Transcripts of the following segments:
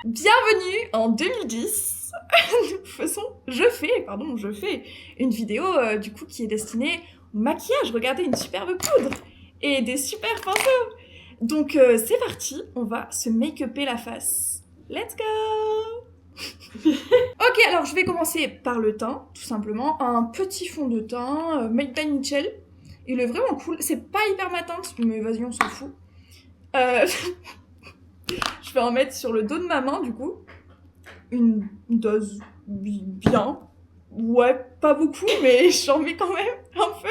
Bienvenue en 2010. Je fais une vidéo du coup qui est destinée au maquillage. Regardez, une superbe poudre et des super pinceaux. Donc c'est parti, on va se make-upper la face. Let's go. Ok, alors je vais commencer par le teint, tout simplement. Un petit fond de teint made by Mitchell. Il est vraiment cool. C'est pas hyper matin, mais vas-y, on s'en fout. Je vais en mettre sur le dos de ma main, du coup. Une dose bien. Ouais, pas beaucoup, mais j'en mets quand même un peu.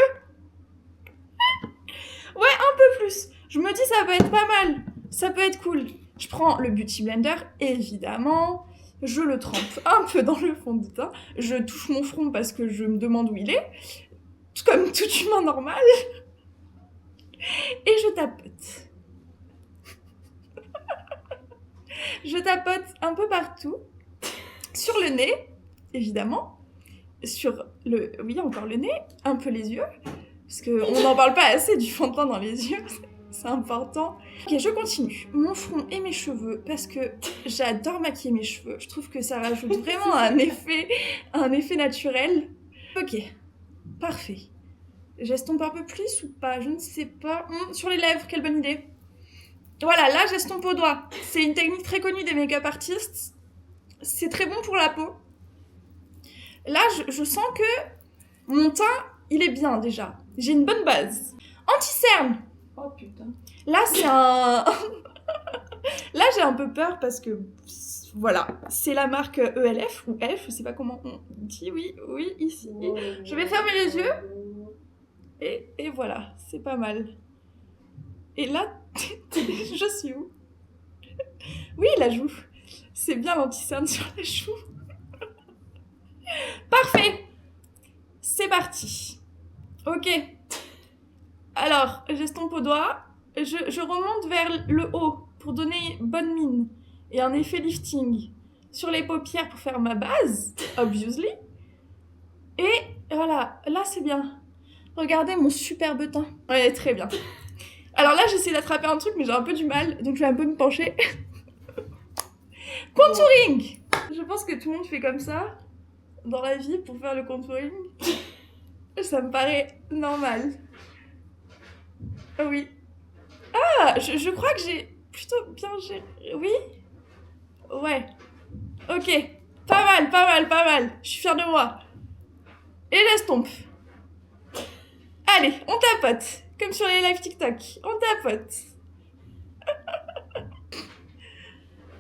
Ouais, un peu plus. Je me dis, ça peut être pas mal. Ça peut être cool. Je prends le Beauty Blender, évidemment. Je le trempe un peu dans le fond de teint. Je touche mon front parce que je me demande où il est. Comme tout humain normal. Et je tapote. Je tapote un peu partout. Sur le nez, évidemment. Encore le nez. Un peu les yeux. Parce qu'on n'en parle pas assez du fond de teint dans les yeux. C'est important. Ok, je continue. Mon front et mes cheveux, parce que j'adore maquiller mes cheveux. Je trouve que ça rajoute vraiment un effet naturel. Ok, parfait. J'estompe un peu plus ou pas? Je ne sais pas. Sur les lèvres, quelle bonne idée. Voilà, là j'estompe au doigt. C'est une technique très connue des make-up artistes. C'est très bon pour la peau. Là, je sens que mon teint, il est bien déjà. J'ai une bonne base. Anti-cerne. Oh putain. Là, c'est un... Là, j'ai un peu peur parce que... Voilà, c'est la marque ELF ou F, je sais pas comment on dit. Oui, ici. Je vais fermer les yeux. Et voilà, c'est pas mal. Et là, je suis où? Oui, la joue. C'est bien l'anti-cerne sur la joue. Parfait. C'est parti. Ok. Alors, j'estompe au doigt. Je remonte vers le haut pour donner bonne mine et un effet lifting sur les paupières pour faire ma base, obviously. Et voilà, là c'est bien. Regardez mon superbe teint. Ouais, très bien. Alors là, j'essaie d'attraper un truc, mais j'ai un peu du mal, donc je vais un peu me pencher. Contouring. Je pense que tout le monde fait comme ça dans la vie pour faire le contouring. Ça me paraît normal. Oui. Ah, je crois que j'ai plutôt bien géré. Oui. Ouais. Ok. Pas mal. Je suis fière de moi. Et l'estompe. Allez, on tapote. Comme sur les lives TikTok. On tapote.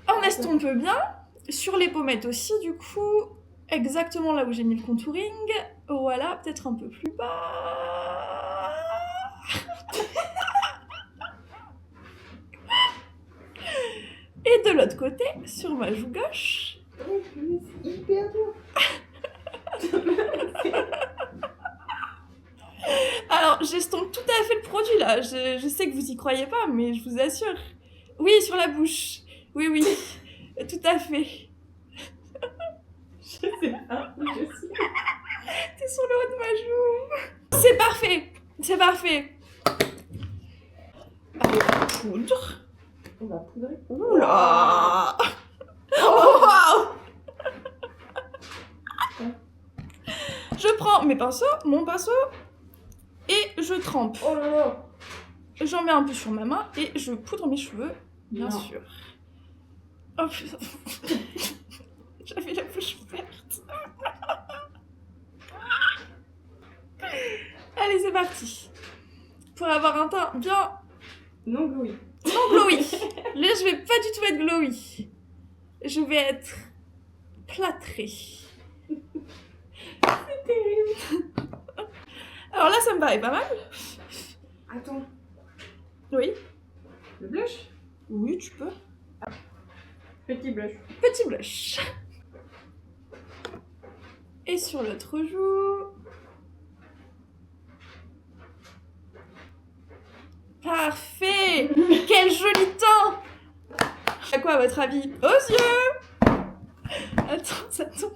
On estompe bien. Sur les pommettes aussi, du coup. Exactement là où j'ai mis le contouring. Voilà, peut-être un peu plus bas. Et de l'autre côté, sur ma joue gauche. Oh, c'est hyper dur. Alors, j'estompe tout à fait le produit là. Je sais que vous y croyez pas, mais je vous assure. Oui, sur la bouche. Oui. Tout à fait. Je sais pas où je suis. T'es sur le haut de ma joue. C'est parfait. Allez, poudre. On va poudrer. Oula. Oh, wow. Je prends mon pinceau, et je trempe. Oh là là. J'en mets un peu sur ma main et je poudre mes cheveux, bien sûr. Oh putain. J'avais la bouche ouverte. Allez, c'est parti. Pour avoir un teint bien... Non glowy. Non glowy. Là, je vais pas du tout être glowy. Je vais être plâtrée. C'est terrible. Alors là, ça me paraît pas mal. Attends. Oui. Le blush? Oui, tu peux. Petit blush. Petit blush. Et sur l'autre joue. Parfait. Quel joli teint. À quoi, à votre avis? Aux yeux. Attends, ça tombe.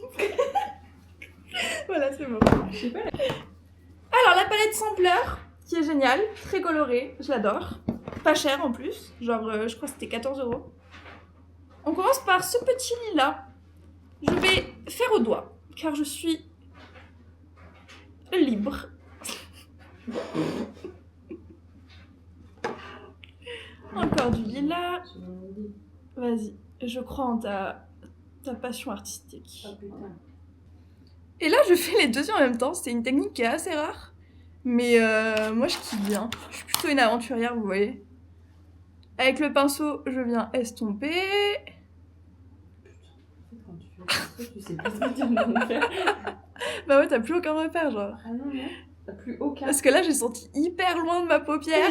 Voilà, c'est bon. Je sais pas. Alors, la palette Sampler, qui est géniale, très colorée, je l'adore. Pas cher en plus, genre je crois que c'était 14 €. On commence par ce petit lilas. Je vais faire au doigt, car je suis libre. Encore du lilas. Vas-y, je crois en ta passion artistique. Oh putain. Et là, je fais les deux yeux en même temps. C'est une technique qui est assez rare. Mais moi, je kiffe bien. Je suis plutôt une aventurière, vous voyez. Avec le pinceau, je viens estomper. Quand tu fais ça, tu sais pas ce que tu viens de faire. Bah ouais, t'as plus aucun repère, genre. Ah non, non. T'as plus aucun. Parce que là, j'ai senti hyper loin de ma paupière.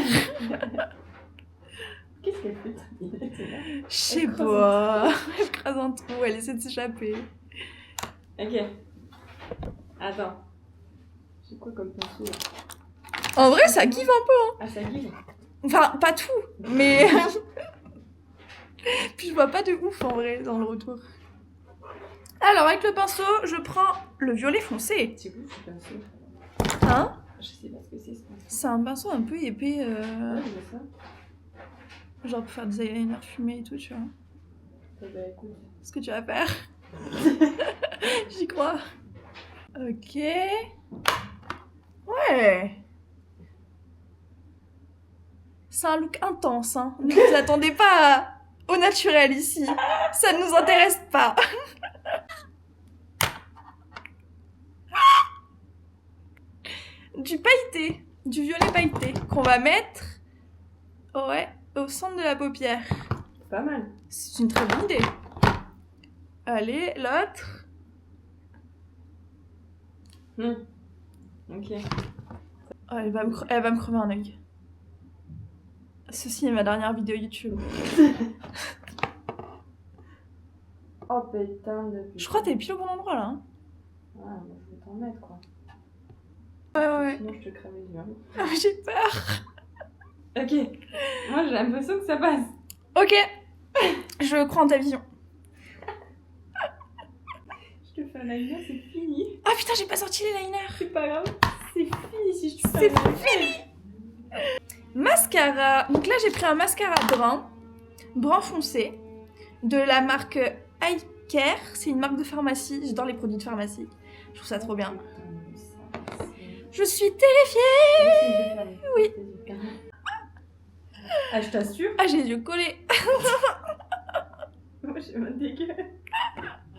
Qu'est-ce qu'elle fait, ta lunette, là? Je sais pas. Elle crase un trou, elle essaie de s'échapper. Ok. Attends. C'est quoi comme pinceau là? En vrai, ça kiffe un peu. Ah, ça guide. Enfin, pas tout, mais... Puis je vois pas de ouf, en vrai, dans le retour. Alors, avec le pinceau, je prends le violet foncé. C'est quoi ce pinceau? Hein? Je sais pas ce que c'est ce pinceau. C'est un pinceau un peu épais, Ouais, je vois ça. genre pour faire des eyeliners fumés et tout, tu vois. Eh ben, écoute. Ce que tu vas faire. J'y crois. Ok. Ouais. C'est un look intense, hein. Ne vous attendez pas au naturel ici. Ça ne nous intéresse pas. Du pailleté, du violet pailleté qu'on va mettre, ouais, au centre de la paupière. Pas mal. C'est une très bonne idée. Allez, l'autre. Ok. Oh, elle va me crever un œil. Ceci est ma dernière vidéo YouTube. Oh putain de... Je crois que t'es pile au bon endroit là. Hein. Ouais, moi je vais t'en mettre quoi. Ouais. Sinon je te crève les yeux. Hein. Ah, mais j'ai peur. Ok. Moi j'ai l'impression que ça passe. Ok. Je crois en ta vision. Je te fais un liner, c'est fini. Ah putain, j'ai pas sorti les liners. C'est pas grave. C'est fini si je te C'est fais un liner. fini. Mascara. Donc là, j'ai pris un mascara brun foncé, de la marque Eye Care. C'est une marque de pharmacie. J'adore les produits de pharmacie. Je trouve ça trop bien. Je suis terrifiée. Oui. Ah, je t'assure. Ah, j'ai les yeux collés. Moi j'ai ma dégueu.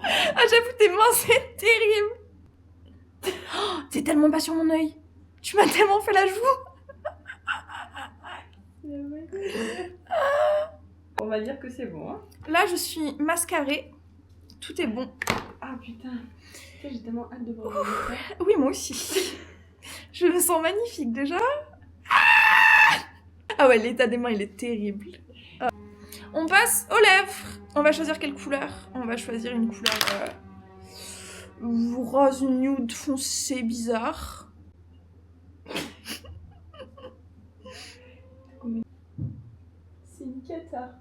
Ah, j'avoue, tes mains, c'est terrible. Oh, t'es tellement pas sur mon œil. Tu m'as tellement fait la joue. On va dire que c'est bon. Hein. Là, je suis mascarée. Tout est bon. Ah putain. Tu sais, j'ai tellement hâte de voir le résultat. Oui, moi aussi. Je me sens magnifique déjà. Ah ouais, l'état des mains, il est terrible. On passe aux lèvres. On va choisir quelle couleur? On va choisir une couleur rose nude foncé bizarre. C'est une cata.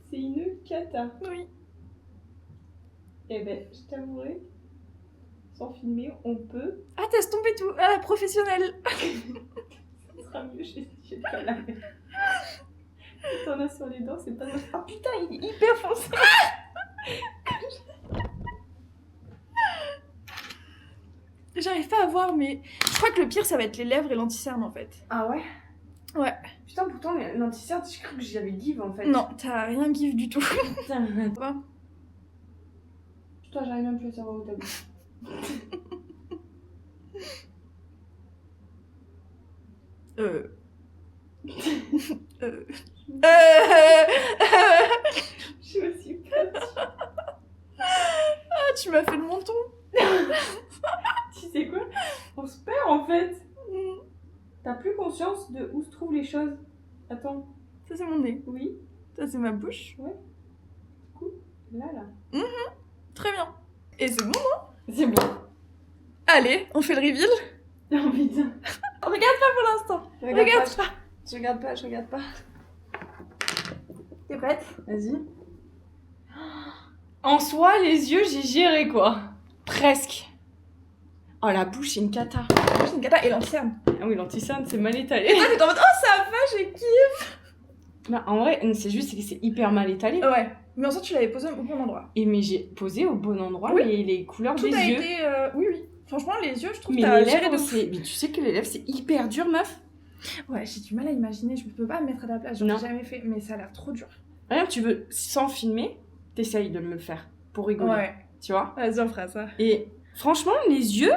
C'est une cata. Oui. Eh ben, je t'avouerai, sans filmer, on peut. Ah, t'as estompé tout. Ah, professionnel. Ce sera mieux, j'ai pas la même. T'en as sur les dents, c'est pas mal. Ah putain, il est hyper foncé. J'arrive pas à voir, mais je crois que le pire, ça va être les lèvres et l'anti-cerne en fait. Ah ouais? Ouais. Putain, pourtant, l'anti-cerne, j'ai cru que j'avais give en fait. Non, t'as rien give du tout. Putain, Quoi? putain, j'arrive même plus à savoir où t'habites. Je suis aussi pas sûre. Ah, tu m'as fait le menton. Tu sais quoi? On se perd en fait. Mm. T'as plus conscience de où se trouvent les choses. Attends. Ça, c'est mon nez. Oui. Ça, c'est ma bouche. Là. Très bien. Et c'est bon. C'est bon. Allez, on fait le reveal. Oh putain. Regarde pas pour l'instant. Regarde pas. Je regarde pas. T'es prête? Vas-y. En soi, les yeux, j'ai géré quoi. Presque. Oh, la bouche, c'est une cata. C'est une cata et l'anti-cerne. Ah oui, l'anti-cerne, c'est mal étalé. Ah, t'es en mode, oh, ça va, j'ai kiffé. Bah, en vrai, c'est juste que c'est hyper mal étalé. Ouais. Mais en fait, tu l'avais posé au bon endroit. Et mais j'ai posé au bon endroit Oui. les couleurs Tout des a yeux. été... Oui, oui. Franchement, les yeux, je trouve Mais que t'as les géré lèvres, de ouf. mais tu sais que les lèvres, c'est hyper dur, meuf. Ouais, j'ai du mal à imaginer. Je peux pas me mettre à la place. Je Non. l'ai jamais fait. Mais ça a l'air trop dur. Regarde, tu veux, sans filmer, t'essayes de me le faire pour rigoler. Ouais. Tu vois? Vas-y, on fera ça. Et franchement, les yeux,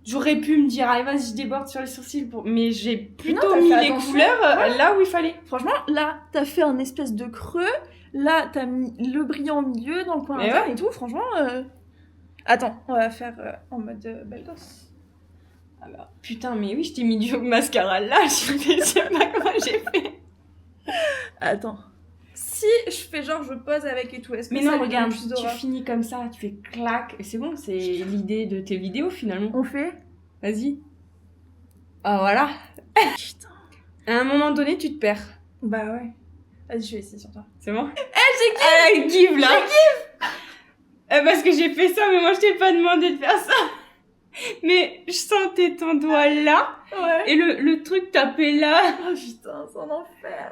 j'aurais pu me dire, allez, vas-y, je déborde sur les sourcils. Mais j'ai plutôt t'as mis fait les attention. couleurs là où il fallait. Franchement, là, t'as fait un espèce de creux. Là, t'as mis le brillant au milieu, dans le coin Mais interne et tout. Franchement... Attends, on va faire en mode belle gosse. Ah bah, putain, mais oui, je t'ai mis du mascara là, je sais pas comment j'ai fait. Attends. Si je fais genre je pose avec et tout, est-ce que Mais ça non, lui donne regarde, plus tu d'aura? finis comme ça, tu fais clac, et c'est bon, c'est l'idée de tes vidéos finalement. On fait? Vas-y. Ah voilà. Putain. À un moment donné, tu te perds. Bah ouais. Vas-y, je vais essayer sur toi. C'est bon? J'ai give! Give là! Parce que j'ai fait ça, mais moi je t'ai pas demandé de faire ça. Mais je sentais ton doigt là, Ouais. et le truc tapé là. Oh putain, c'est un enfer.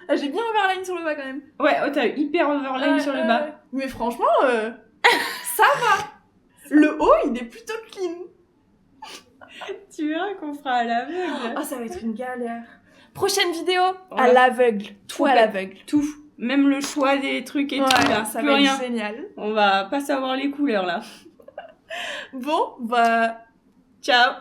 Ah, j'ai bien overline sur le bas quand même. Ouais, oh, t'as eu hyper overline Ouais, sur le ouais, bas. ouais. Mais franchement, ça va. Le haut, il est plutôt clean. Tu verras qu'on fera à l'aveugle. Oh, ça va être une galère. Prochaine vidéo, à Ouais. l'aveugle. Tout à l'aveugle. Tout, même le choix des trucs et tout là, ça plus va rien. être génial. On va pas savoir les couleurs là. Bon, bah... Ciao.